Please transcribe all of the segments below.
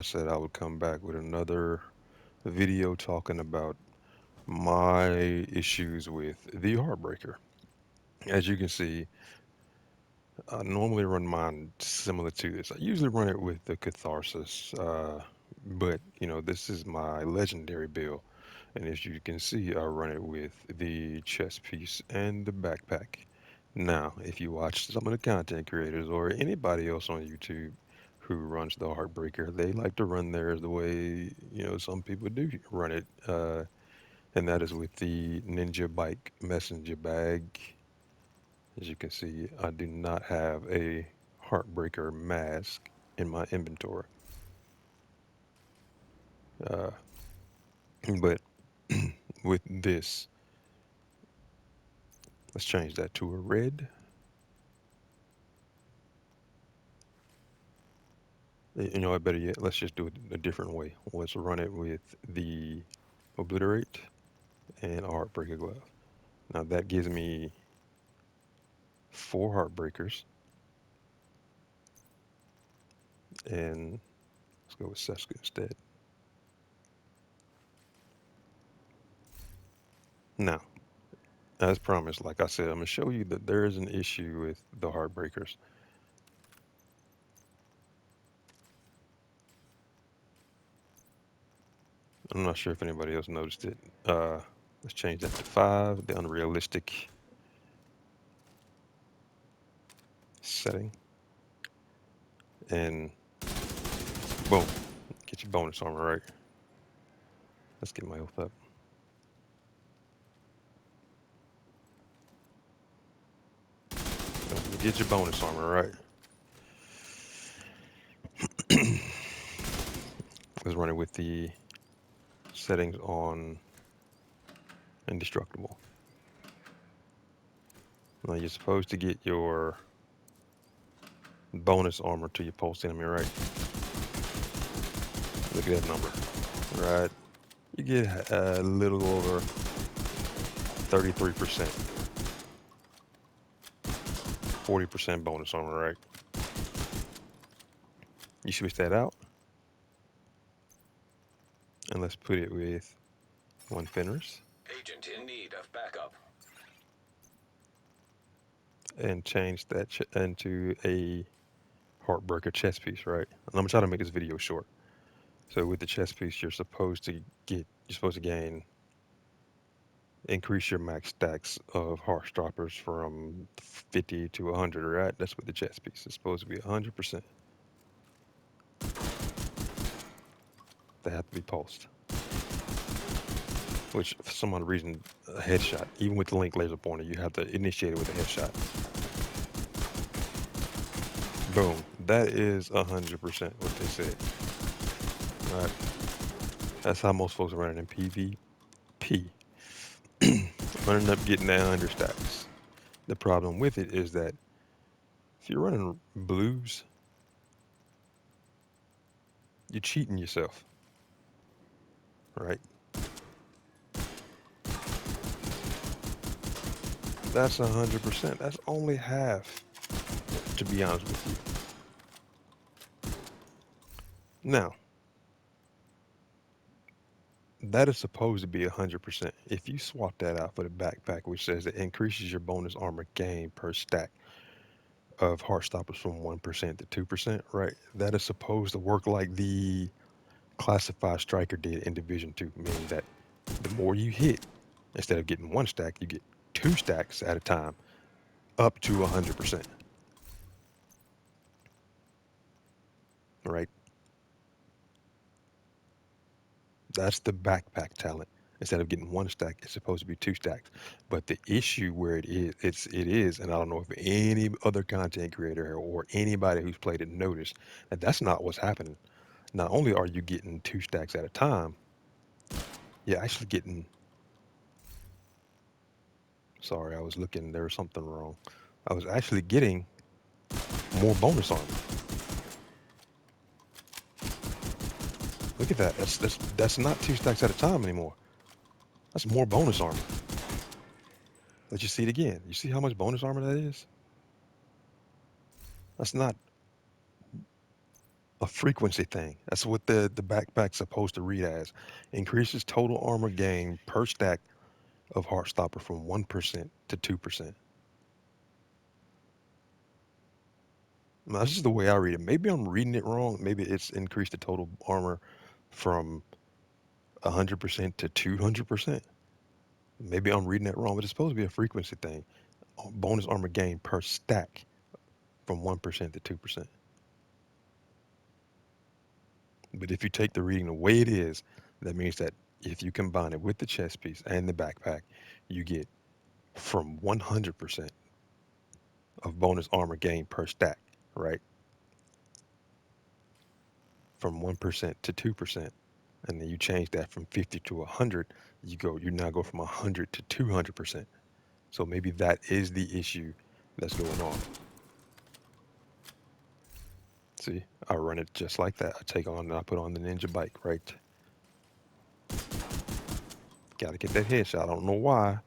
I said I would come back with another video talking about my issues with the Heartbreaker. As you can see, I normally run mine similar to this. I usually run it with the Catharsis, but this is my legendary build. And as you can see, I run it with the chest piece and the backpack. Now, if you watch some of the content creators or anybody else on YouTube who runs the Heartbreaker, they like to run theirs the way, some people do run it. And that is with the Ninja Bike messenger bag. As you can see, I do not have a Heartbreaker mask in my inventory. Uh, but with this, let's change that to a red. What, better yet, let's just do it a different way. Let's run it with the Obliterate and a Heartbreaker glove. Now that gives me four Heartbreakers, and let's go with Seska instead. Now, as promised, like I said, I'm going to show you that there is an issue with the Heartbreakers. I'm not sure if anybody else noticed it. Let's change that to 5, the unrealistic setting, and boom, get your bonus armor right. Let's get my health up. Get your bonus armor right. Let's run it with the settings on indestructible. Now you're supposed to get your bonus armor to your pulse enemy, right? Look at that number, right? You get a little over 33%, 40% bonus armor, right? You switch that out, and let's put it with one Fenris. Agent in need of backup. And change that into a Heartbreaker chest piece, right? And I'm gonna try to make this video short. So with the chest piece, you're supposed to gain, increase your max stacks of heart stoppers from 50 to 100, right? That's what the chest piece is supposed to be, 100%. They have to be pulsed. Which, for some odd reason, a headshot, even with the link laser pointer, you have to initiate it with a headshot. Boom. That is 100% what they said. All right. That's how most folks are running in PvP. Running up getting that 100 stacks. The problem with it is that if you're running blues, you're cheating yourself, right? That's 100%. That's only half, to be honest with you. Now, that is supposed to be 100%. If you swap that out for the backpack, which says it increases your bonus armor gain per stack of heart stoppers from 1% to 2%, right? That is supposed to work like the classified striker did in Division 2, meaning that the more you hit, instead of getting one stack, you get two stacks at a time, up to 100%, right? That's the backpack talent. Instead of getting one stack, it's supposed to be two stacks. But the issue where it is, and I don't know if any other content creator or anybody who's played it noticed that that's not what's happening. Not only are you getting two stacks at a time, you're actually getting. Sorry, I was looking. There was something wrong. I was actually getting more bonus armor. Look at that. That's not two stacks at a time anymore. That's more bonus armor. Let's just see it again. You see how much bonus armor that is? That's not A frequency thing. That's what the backpack's supposed to read as. Increases total armor gain per stack of Heartstopper from 1% to 2%. Now, that's just the way I read it. Maybe I'm reading it wrong. Maybe it's increased the total armor from 100% to 200%. Maybe I'm reading that wrong, but it's supposed to be a frequency thing. Bonus armor gain per stack from 1% to 2%. But if you take the reading the way it is, that means that if you combine it with the chest piece and the backpack, you get from 100% of bonus armor gain per stack, right? From 1% to 2%. And then you change that from 50 to 100, you now go from 100 to 200%. So maybe that is the issue that's going on. See, I run it just like that. I take on and I put on the ninja bike, right? Gotta get that headshot. I don't know why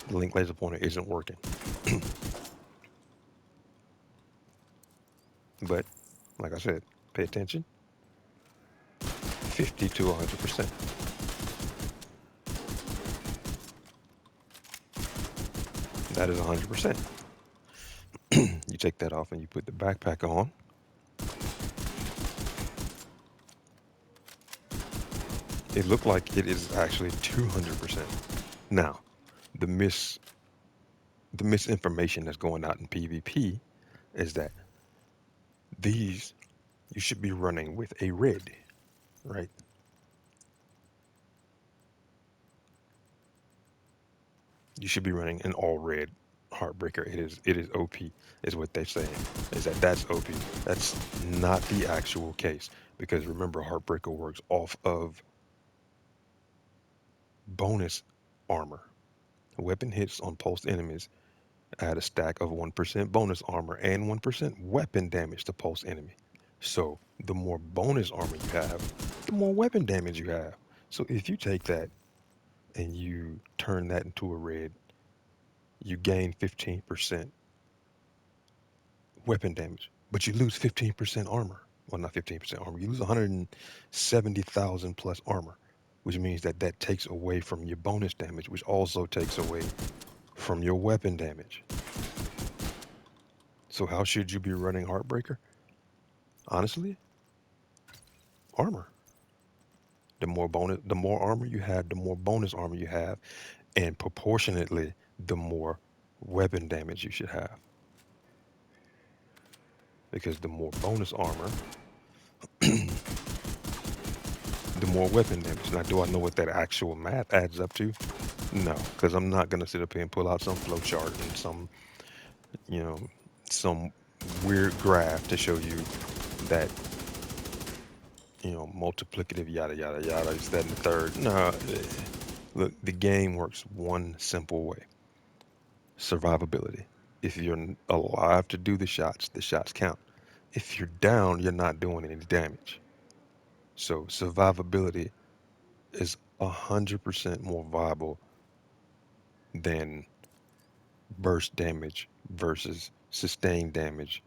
the link laser pointer isn't working. But like I said, pay attention. 50 to 100%. That is 100%. You take that off and you put the backpack on. It looked like it is actually 200%. Now, the mis the misinformation that's going out in PvP is that these you should be running with a red, right? You should be running an all red Heartbreaker. It is OP, is what they're saying. Is that that's OP? That's not the actual case because remember, Heartbreaker works off of bonus armor. Weapon hits on pulsed enemies add a stack of 1% bonus armor and 1% weapon damage to pulse enemy. So the more bonus armor you have, the more weapon damage you have. So if you take that and you turn that into a red, you gain 15% weapon damage, but you lose 15% armor. Well, not 15% armor. You lose 170,000 plus armor, which means that that takes away from your bonus damage, which also takes away from your weapon damage. So how should you be running Heartbreaker? Honestly, armor. The more armor you have, the more bonus armor you have, and proportionately, the more weapon damage you should have. Because the more bonus armor, the more weapon damage. Now, do I know what that actual math adds up to? No, because I'm not gonna sit up here and pull out some flow chart and you know, some weird graph to show you that, multiplicative yada yada yada, is that and the third. No, look, the game works one simple way: survivability. If you're alive to do the shots count. If you're down, you're not doing any damage. So survivability is 100% more viable than burst damage versus sustained damage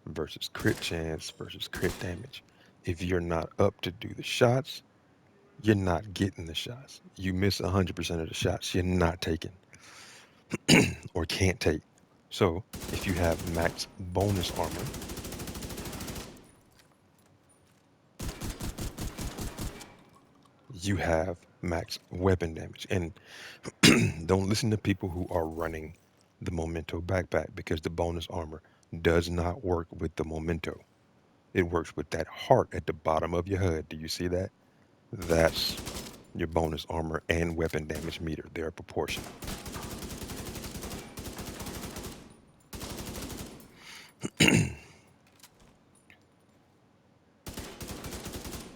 versus crit chance versus crit damage. If you're not up to do the shots, you're not getting the shots. You miss 100% of the shots you're not taking or can't take. So if you have max bonus armor, you have max weapon damage. And don't listen to people who are running the Memento backpack because the bonus armor does not work with the Memento. It works with that heart at the bottom of your HUD. Do you see that? That's your bonus armor and weapon damage meter. They're proportional.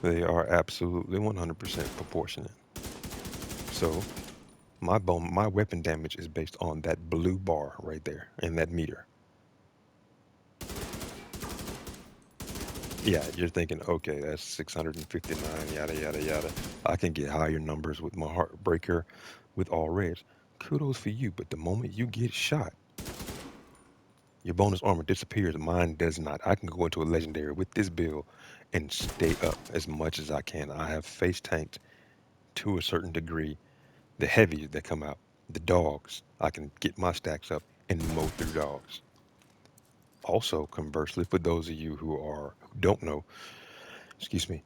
They are absolutely 100% proportionate. So my weapon damage is based on that blue bar right there and that meter. Yeah, you're thinking, okay, that's 659, yada, yada, yada. I can get higher numbers with my Heartbreaker with all reds. Kudos for you, but the moment you get shot, Your bonus armor disappears. Mine does not. I can go into a legendary with this build and stay up as much as I can. I have face tanked to a certain degree the heavies that come out, the dogs. I can get my stacks up and mow through dogs. Also, conversely, for those of you who don't know, excuse me,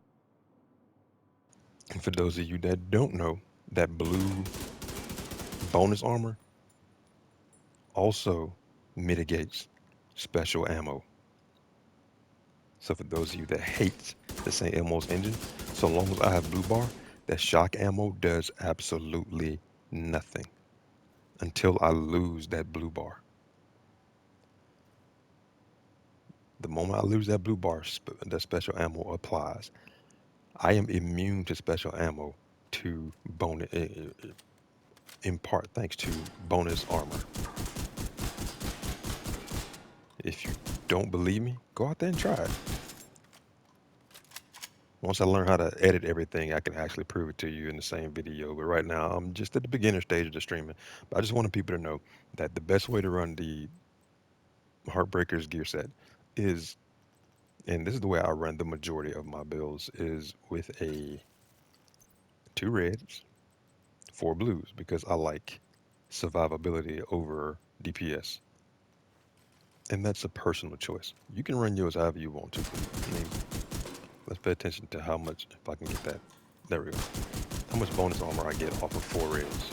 and for those of you that don't know, that blue bonus armor also mitigates special ammo. So for those of you that hate the St. Elmo's engine, so long as I have blue bar, that shock ammo does absolutely nothing until I lose that blue bar. The moment I lose that blue bar, that special ammo applies. I am immune to special ammo to bonus, in part thanks to bonus armor. If you don't believe me, go out there and try it. Once I learn how to edit everything, I can actually prove it to you in the same video. But right now, I'm just at the beginner stage of the streaming. But I just wanted people to know that the best way to run the Heartbreakers gear set is, and this is the way I run the majority of my builds, is with a 2 reds, 4 blues, because I like survivability over DPS. And that's a personal choice. You can run yours however you want to. I mean, let's pay attention to how much, if I can get that. There we go. How much bonus armor I get off of 4 reds.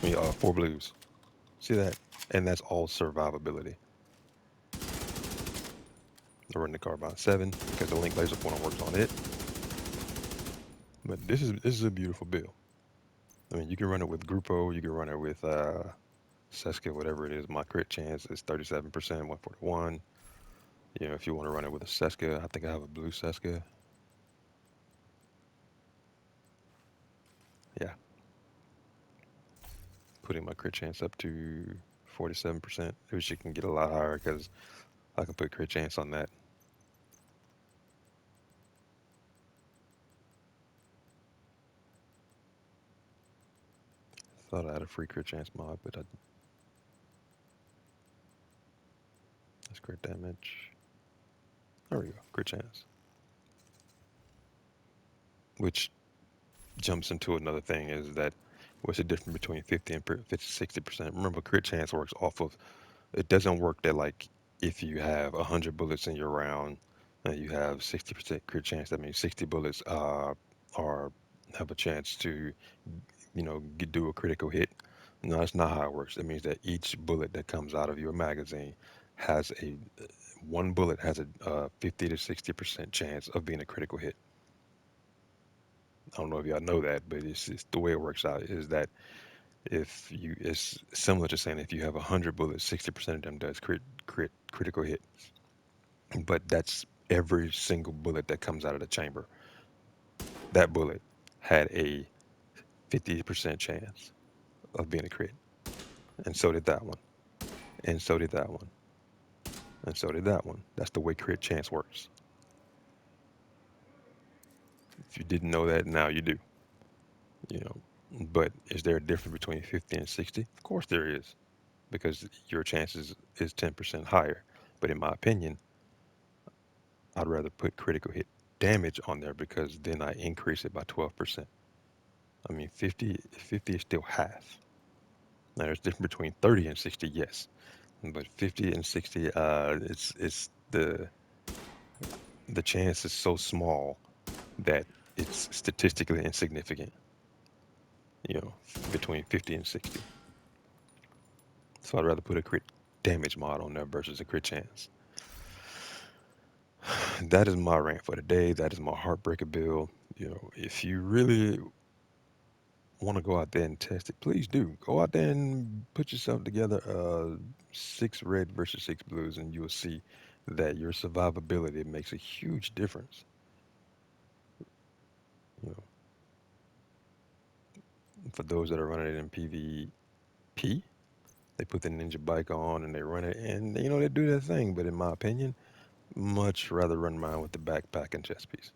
I mean, 4 blues. See that? And that's all survivability. I run the Carbine 7 because the Link Laser Pointer works on it. But this is a beautiful build. I mean, you can run it with Grupo, you can run it with Seska, whatever it is. My crit chance is 37%, 141. You know, if you want to run it with a Seska, I think I have a blue Seska. Yeah, putting my crit chance up to 47%. Which you can get a lot higher because I can put crit chance on that. Thought I had a free crit chance mod, but that's crit damage. There we go, crit chance. Which jumps into another thing is that what's the difference between 50 and 50, 60%? Remember, crit chance works off of, it doesn't work that like if you have 100 bullets in your round and you have 60% crit chance, that means 60 bullets are have a chance to, do a critical hit. No, that's not how it works. It means that each bullet that comes out of your magazine has a one bullet has a 50 to 60% chance of being a critical hit. I don't know if y'all know that, but it's the way it works out is that if you, it's similar to saying if you have 100 bullets, 60% of them does critical hit. But that's every single bullet that comes out of the chamber. That bullet had a 50% chance of being a crit, and so did that one, and so did that one, and so did that one. That's the way crit chance works. If you didn't know that, now you do. You know, but is there a difference between 50 and 60? Of course there is, because your chances is 10% higher. But in my opinion, I'd rather put critical hit damage on there because then I increase it by 12%. I mean, 50 is still half. Now, there's a difference between 30 and 60, yes. But 50 and 60, it's the chance is so small that it's statistically insignificant, you know, between 50 and 60. So I'd rather put a crit damage mod on there versus a crit chance. That is my rant for the day. That is my heartbreaker build. You know, if you really want to go out there and test it, please do. Go out there and put yourself together 6 red versus 6 blues, and you'll see that your survivability makes a huge difference. You know, for those that are running it in PvP, they put the ninja bike on and they run it, and they do their thing. But in my opinion, much rather run mine with the backpack and chest piece.